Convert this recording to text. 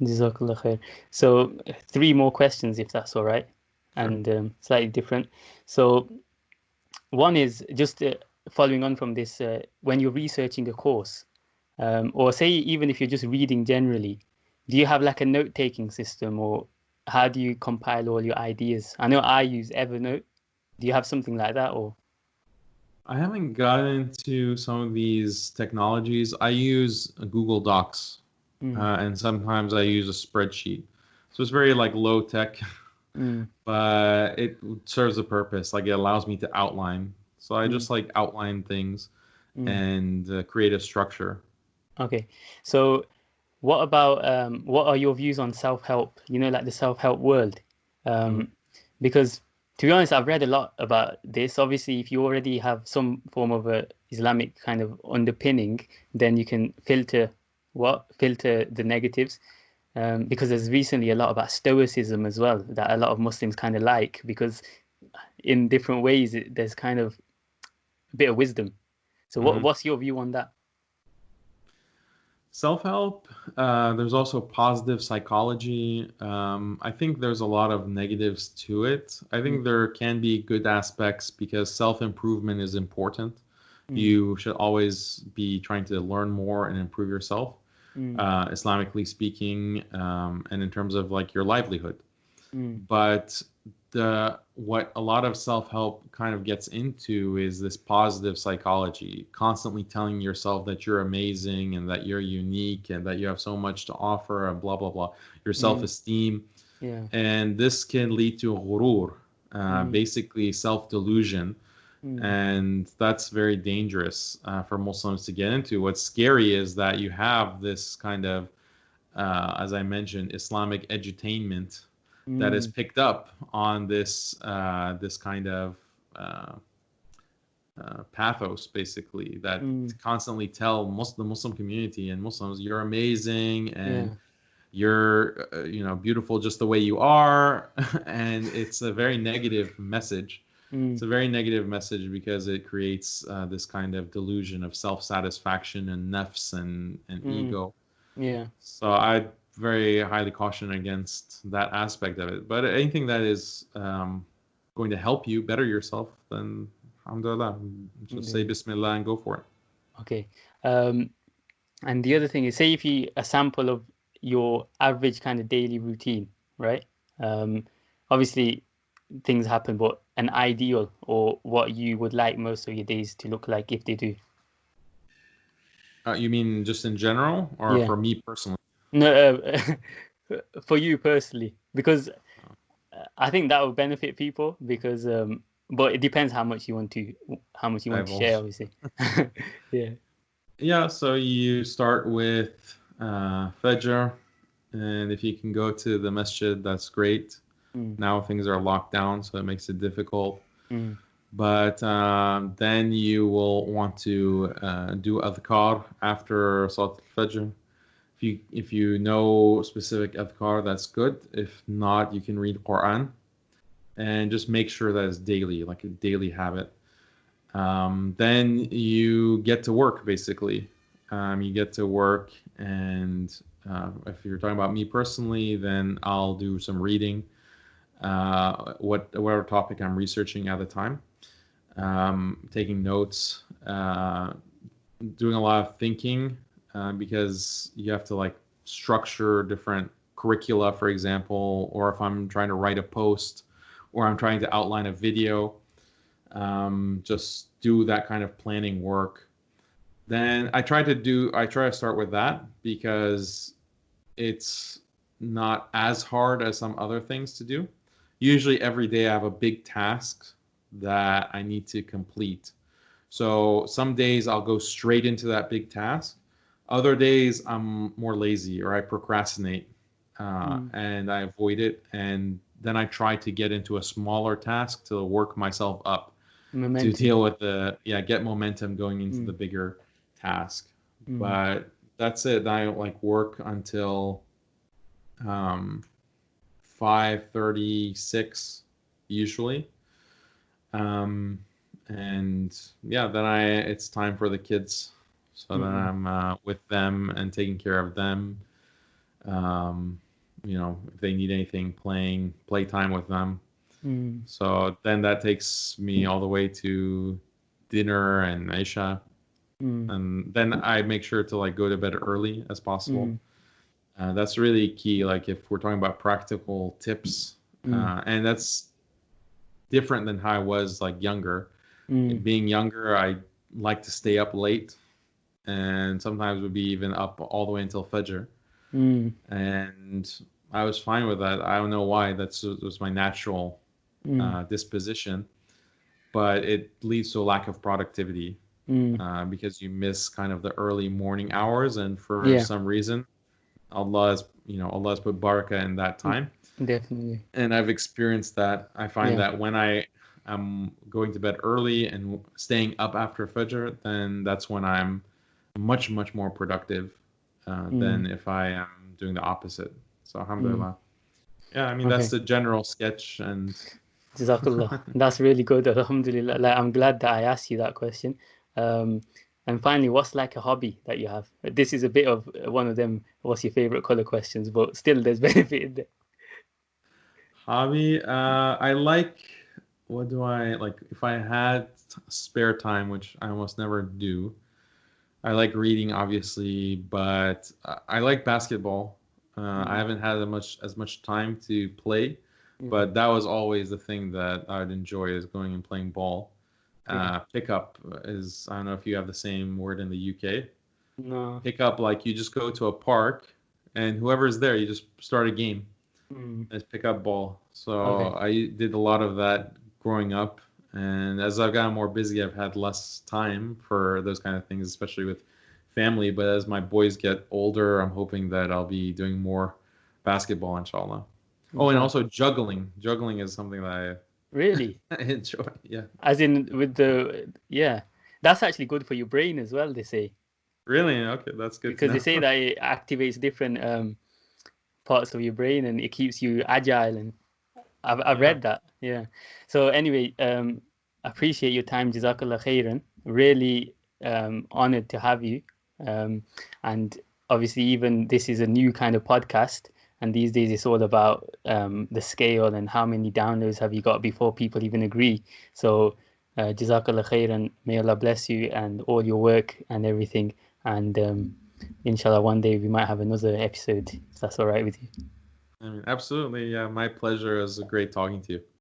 Jazakallah khair. So three more questions, if that's all right, Sure. and slightly different. So one is just following on from this, when you're researching a course, or say even if you're just reading generally, do you have like a note-taking system, or how do you compile all your ideas? I know I use Evernote. Do you have something like that, or? I haven't gotten into some of these technologies. I use Google Docs, Mm, and sometimes I use a spreadsheet. So it's very like low tech, mm, but it serves a purpose. Like it allows me to outline. So I mm, just like outline things mm. and create a structure. Okay. So what about what are your views on self-help? You know, like the self-help world. Mm. Um, because to be honest, I've read a lot about this. Obviously, if you already have some form of a Islamic kind of underpinning, then you can filter the negatives. Because there's recently a lot about stoicism as well that a lot of Muslims kind of like, because in different ways there's kind of a bit of wisdom. So Mhm. what's your view on that? Self-help, there's also positive psychology. I think there's a lot of negatives to it. I Mm, think there can be good aspects because self-improvement is important. mm, You should always be trying to learn more and improve yourself, mm, Islamically speaking, and in terms of like your livelihood. mm, But the what a lot of self-help kind of gets into is this positive psychology, constantly telling yourself that you're amazing and that you're unique and that you have so much to offer and blah blah blah, your mm, self-esteem. yeah. And this can lead to ghurur, Mm, basically self-delusion, mm, and that's very dangerous for Muslims to get into. What's scary is that you have this kind of, as I mentioned, Islamic edutainment that is mm, picked up on this kind of uh, pathos, basically, that mm, constantly tell the Muslim community and Muslims, you're amazing and yeah. you're beautiful just the way you are, and it's a very negative message. It's Mm, a very negative message because it creates this kind of delusion of self-satisfaction and nafs and mm, ego. yeah. So I very highly caution against that aspect of it. But anything that is going to help you better yourself, then alhamdulillah, just say Alhamdulillah. Bismillah and go for it. Okay. Um, and the other thing is, say if you a sample of your average kind of daily routine, right? Um, Obviously things happen, but an ideal or what you would like most of your days to look like if they do. You mean just in general, or Yeah. for me personally? No, for you personally, because I think that would benefit people because but it depends how much you want to share, Divulge. obviously. Yeah. Yeah, so you start with Fajr, and if you can go to the masjid, that's great. Mm, Now things are locked down, so it makes it difficult. mm, But then you will want to do adhkar after Salat al-Fajr. If you know specific adhkar, that's good. If not, you can read Qur'an and just make sure that it's daily, like a daily habit. Then you get to work, basically. You get to work, and if you're talking about me personally, then I'll do some reading, whatever topic I'm researching at the time, taking notes, doing a lot of thinking, because you have to like structure different curricula, for example, or if I'm trying to write a post or I'm trying to outline a video, just do that kind of planning work. Then I try to start with that because it's not as hard as some other things to do. Usually every day I have a big task that I need to complete. So some days I'll go straight into that big task. Other days I'm more lazy or I procrastinate, mm. and I avoid it. And then I try to get into a smaller task to work myself up to Momentum. deal with get momentum going into the Mm, bigger task. mm, But that's it. I like work until um, 5:36 usually. Um, and yeah, then it's time for the kids. So then mm, I'm with them and taking care of them. If they need anything, playtime with them. So then that takes me all the way to dinner and Isha. And then I make sure to like go to bed early as possible. That's really key. Like if we're talking about practical tips, and that's different than how I was like younger. Being younger, I like to stay up late, and sometimes would be even up all the way until Fajr. And I was fine with that. I don't know why. That was my natural disposition, but it leads to a lack of productivity because you miss kind of the early morning hours, and for some reason, Allah has put barakah in that time. Definitely. And I've experienced that. I find that when I am going to bed early and staying up after Fajr, then that's when I'm much, much more productive than if I am doing the opposite. So alhamdulillah. Yeah, I mean, that's the general sketch. And Jazakallah. That's really good. Alhamdulillah. Like, I'm glad that I asked you that question. And finally, what's like a hobby that you have? This is a bit of one of them, what's your favorite color questions, but still there's benefit in there. Hobby, I like, what do I like? If I had spare time, which I almost never do, I like reading, obviously, but I like basketball. I haven't had as much time to play, but that was always the thing that I would enjoy, is going and playing ball. Pickup is, I don't know if you have the same word in the UK. No. Pickup, like you just go to a park and whoever's there, you just start a game. It's pick up ball. So I did a lot of that growing up. And as I've gotten more busy, I've had less time for those kind of things, especially with family. But as my boys get older, I'm hoping that I'll be doing more basketball, inshallah. Oh, and also juggling. Juggling is something that I really enjoy. Yeah. As in with that's actually good for your brain as well, they say. Really? Okay, that's good. Because they say that it activates different parts of your brain and it keeps you agile, and I've read that. Yeah. So anyway, I appreciate your time. Jazakallah khairan. Really honored to have you. And obviously, even this is a new kind of podcast, and these days it's all about the scale and how many downloads have you got before people even agree. So Jazakallah khairan. May Allah bless you and all your work and everything. And inshallah, one day we might have another episode, if that's all right with you. I mean, absolutely. Yeah, my pleasure. It was great talking to you.